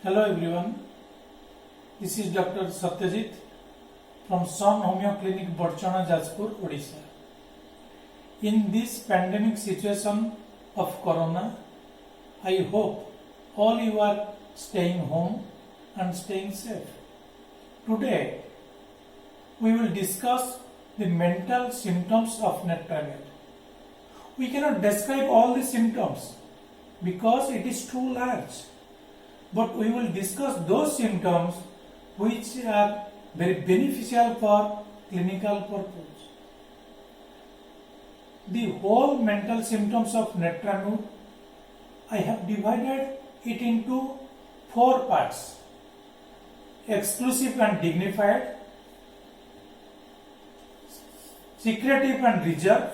Hello everyone, this is Dr. Satyajit from Sun Homeo Clinic, Barchana, Jajpur, Odisha. In this pandemic situation of Corona, I hope all you are staying home and staying safe. Today, we will discuss the mental symptoms of netramier. We cannot describe all the symptoms because it is too large. But we will discuss those symptoms which are very beneficial for clinical purpose. The whole mental symptoms of netramier, I have divided it into 4 parts: exclusive and dignified, secretive and reserve,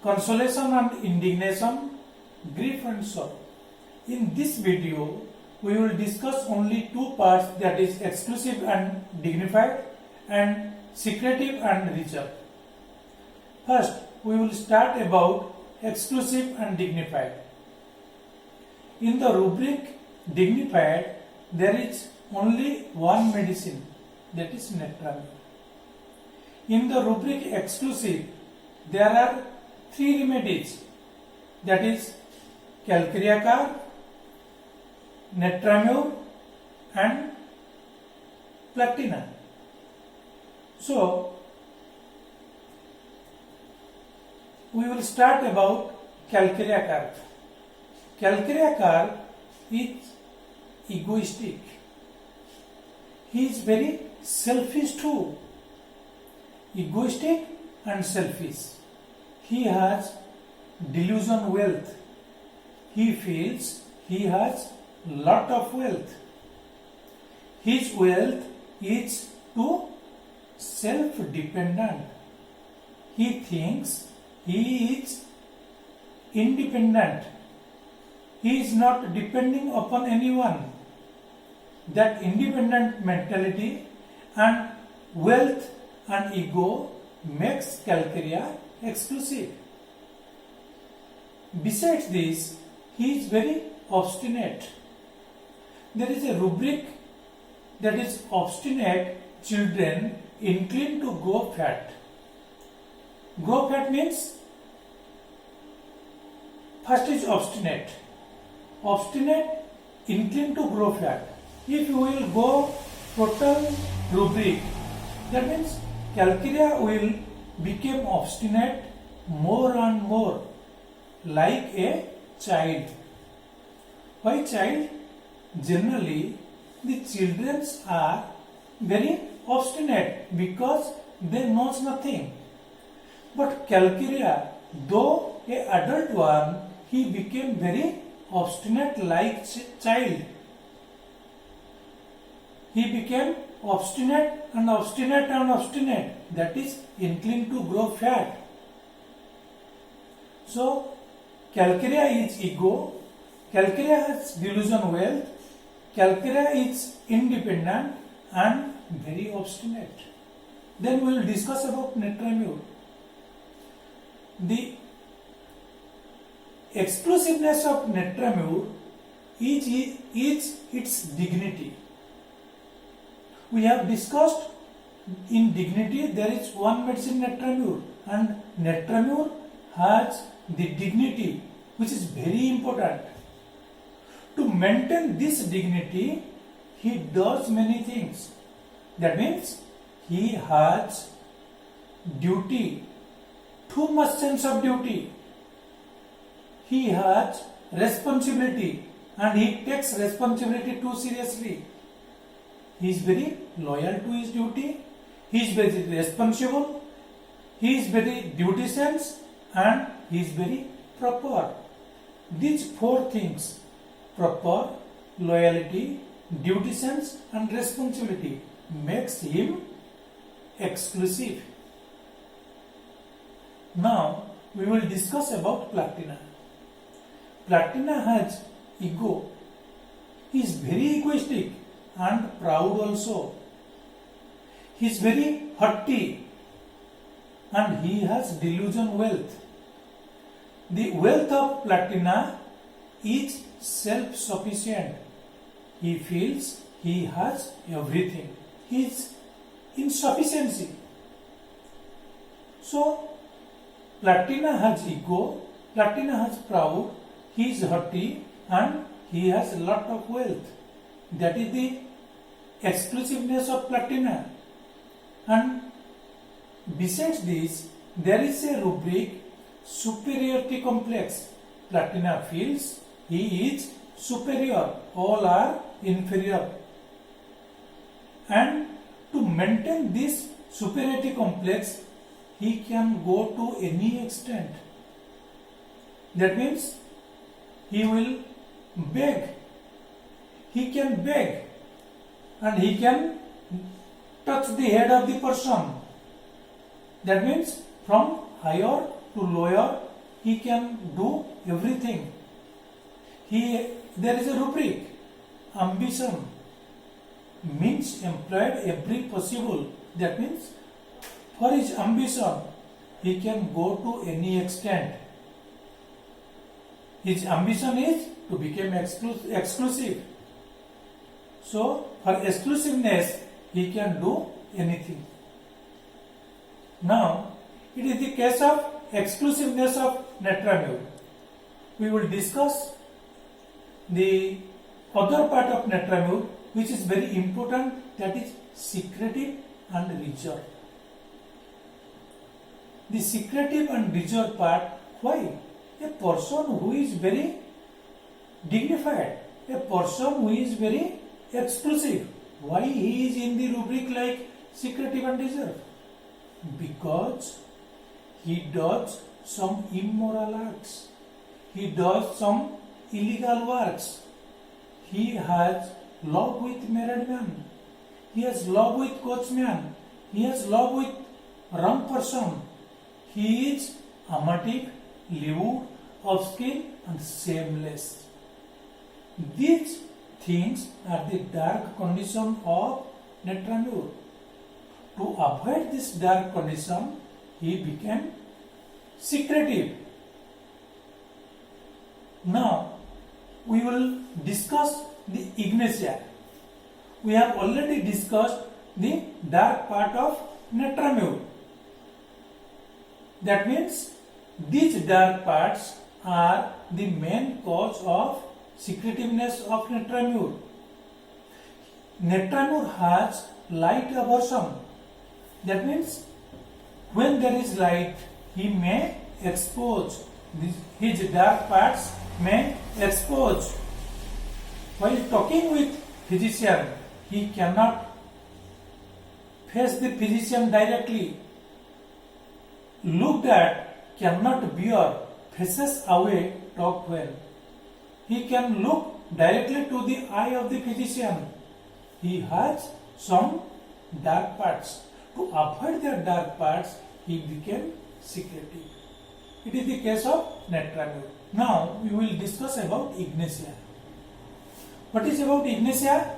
consolation and indignation, grief and sorrow. In this video, we will discuss only 2 parts, that is exclusive and dignified and secretive and reserve. First, we will start about exclusive and dignified. In the rubric dignified, there is only one medicine, that is netramier. In the rubric exclusive, there are 3 remedies, that is calciriacar, netramier and platina. So, we will start about calciriacar. Calciriacar is egoistic. He is very selfish too. Egoistic and selfish. He has delusion wealth. He feels he has lot of wealth. His wealth is too self-dependent. He thinks he is independent. He is not depending upon anyone. That independent mentality and wealth and ego makes calciriacar exclusive. Besides this, he is very obstinate. There is a rubric, that is obstinate children inclined to grow fat. Grow fat means, first is obstinate. Obstinate inclined to grow fat. If you will go total rubric, that means calciriacar will become obstinate more and more, like a child. Why child? Generally, the children are very obstinate because they know nothing. But calciriacar, though a adult one, he became very obstinate like child. He became obstinate and obstinate and obstinate. That is inclined to grow fat. So, calciriacar is ego. Calciriacar has delusion wealth. Calciriacar is independent and very obstinate. Then we will discuss about netramier. The exclusiveness of netramier is its dignity. We have discussed in dignity there is one medicine, netramier, and netramier has the dignity, which is very important. To maintain this dignity, he does many things. That means he has duty, too much sense of duty. He has responsibility and he takes responsibility too seriously. He is very loyal to his duty. He is very responsible. He is very duty sense and he is very proper. These 4 things, proper, loyalty, duty sense and responsibility, makes him exclusive. Now we will discuss about platina. Platina has ego. He is very egoistic and proud also. He is very haughty and he has delusion wealth. The wealth of Platina is self-sufficient. he feels he has everything. He is insufficiency. So, Platina has ego, Platina has proud, he is haughty and he has a lot of wealth. That is the exclusiveness of Platina. And besides this, there is a rubric superiority complex. Platina feels he is superior, all are inferior. And to maintain this superiority complex, he can go to any extent. That means he will beg. He can beg and he can touch the head of the person. That means from higher to lower he can do everything. There is a rubric. Ambition means employed every possible. That means for his ambition he can go to any extent. His ambition is to become exclusive. So for exclusiveness he can do anything. Now it is the case of exclusiveness of Netramur. We will discuss the other part of Netramur which is very important, that is secretive and reserved. The secretive and reserved part, why? A person who is very dignified, a person who is very exclusive, why he is in the rubric like secretive and reserved? Because he does some immoral acts, he does some illegal works, he has love with married man, he has love with coachman, he has love with wrong person, he is amative, lewd, obscene and shameless. These things are the dark condition of Netramur. To avoid this dark condition, he became secretive. Now, we will discuss the Ignatia. We have already discussed the dark part of Netramur. That means these dark parts are the main cause of secretiveness of Netramur. Netramur has light aversion. That means when there is light, he may expose. His dark parts may expose. While talking with physician, he cannot face the physician directly. Looked at, cannot bear, faces away, talk well. He can look directly to the eye of the physician. He has some dark parts. To avoid their dark parts, he became secretive. It is the case of Netramur. Now we will discuss about Ignatia. What is about Ignatia?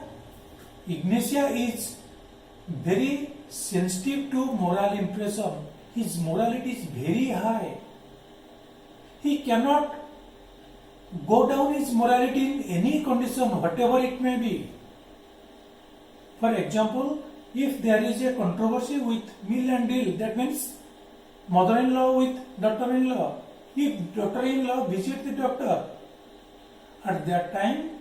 Ignatia is very sensitive to moral impression. His morality is very high. He cannot go down his morality in any condition, whatever it may be. For example, if there is a controversy with mill and deal, that means mother-in-law with daughter-in-law. If daughter-in-law visits the doctor, at that time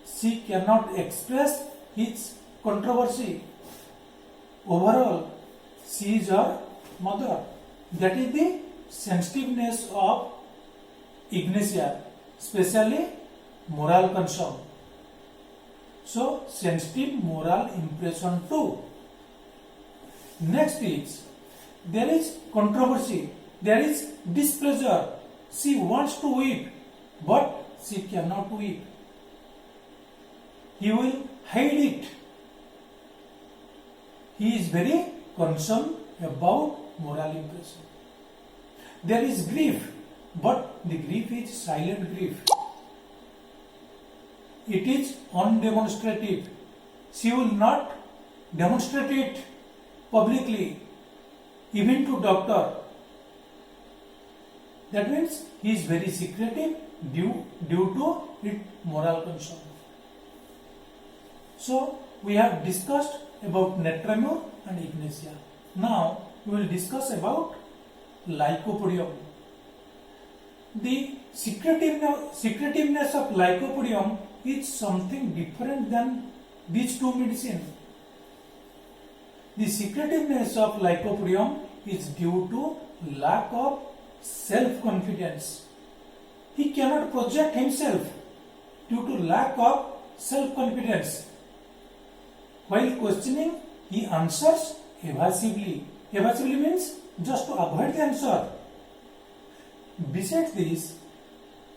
she cannot express his controversy. Overall, she is her mother. That is the sensitiveness of Ignatia, especially moral concern. So, sensitive moral impression too. Next is, there is controversy, there is displeasure. She wants to weep, but she cannot weep. He will hide it. He is very concerned about moral impression. There is grief, but the grief is silent grief. It is undemonstrative. She will not demonstrate it publicly, even to doctor. That means he is very secretive due to its moral concern. So we have discussed about netremor and ignatia. Now we will discuss about lycopodium. The secretiveness of lycopodium is something different than these two medicines. The secretiveness of lycopodium is due to lack of self-confidence. He cannot project himself due to lack of self-confidence. While questioning, he answers evasively. Evasively means just to avoid the answer. Besides this,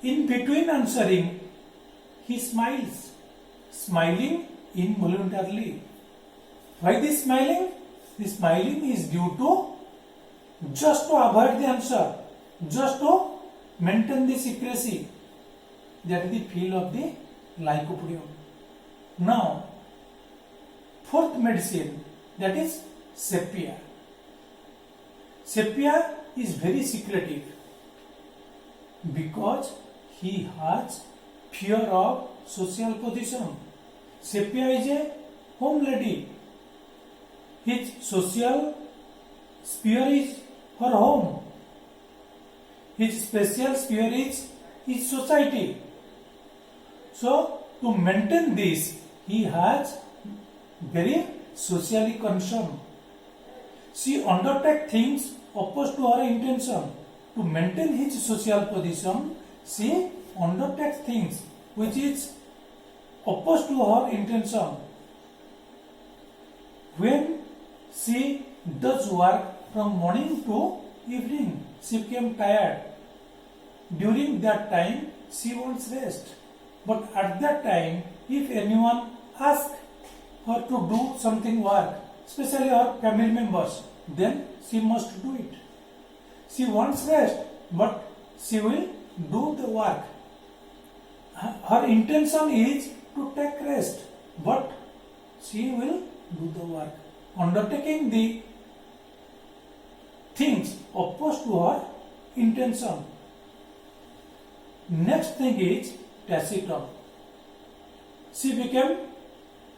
in between answering, he smiles, smiling involuntarily. Why this smiling? The smiling is due to just to avoid the answer, just to maintain the secrecy. That is the feel of the lycopodium. Now, fourth medicine, that is sepia. Sepia is very secretive because he has fear of social position. Sepia is a home lady. His social sphere is her home. His special sphere is his society. So, to maintain this, he has very socially concerned. She undertakes things opposed to her intention. To maintain his social position, she undertakes things which is opposed to her intention. When she does work from morning to evening, she became tired. During that time, she wants rest. But at that time, if anyone asks her to do something work, especially her family members, then she must do it. She wants rest, but she will do the work. Her intention is to take rest, but she will do the work, undertaking the things opposed to her intention. Next thing is taciturn. She became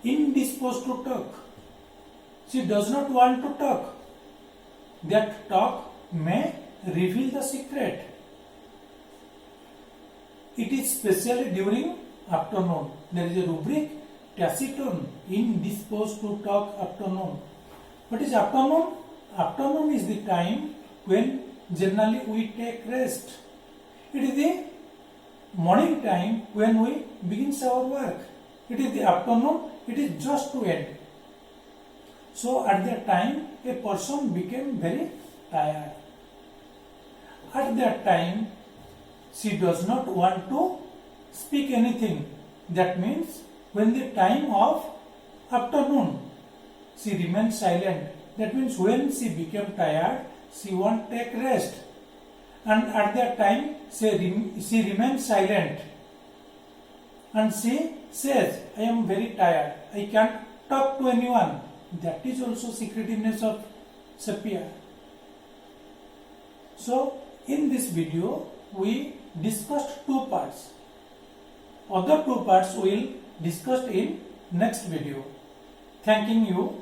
indisposed to talk. She does not want to talk. That talk may reveal the secret. It is especially during afternoon. There is a rubric, taciturn, indisposed to talk afternoon. What is afternoon? Afternoon is the time when generally we take rest. It is the morning time when we begin our work. It is the afternoon, it is just to end. So at that time, a person became very tired. At that time, she does not want to speak anything. That means when the time of afternoon, she remains silent. That means when she became tired, she won't take rest. And at that time, she remains silent. And she says, I am very tired. I can't talk to anyone. That is also secretiveness of sepia. So, in this video, we discussed two parts. Other two parts we will discuss in next video. Thanking you.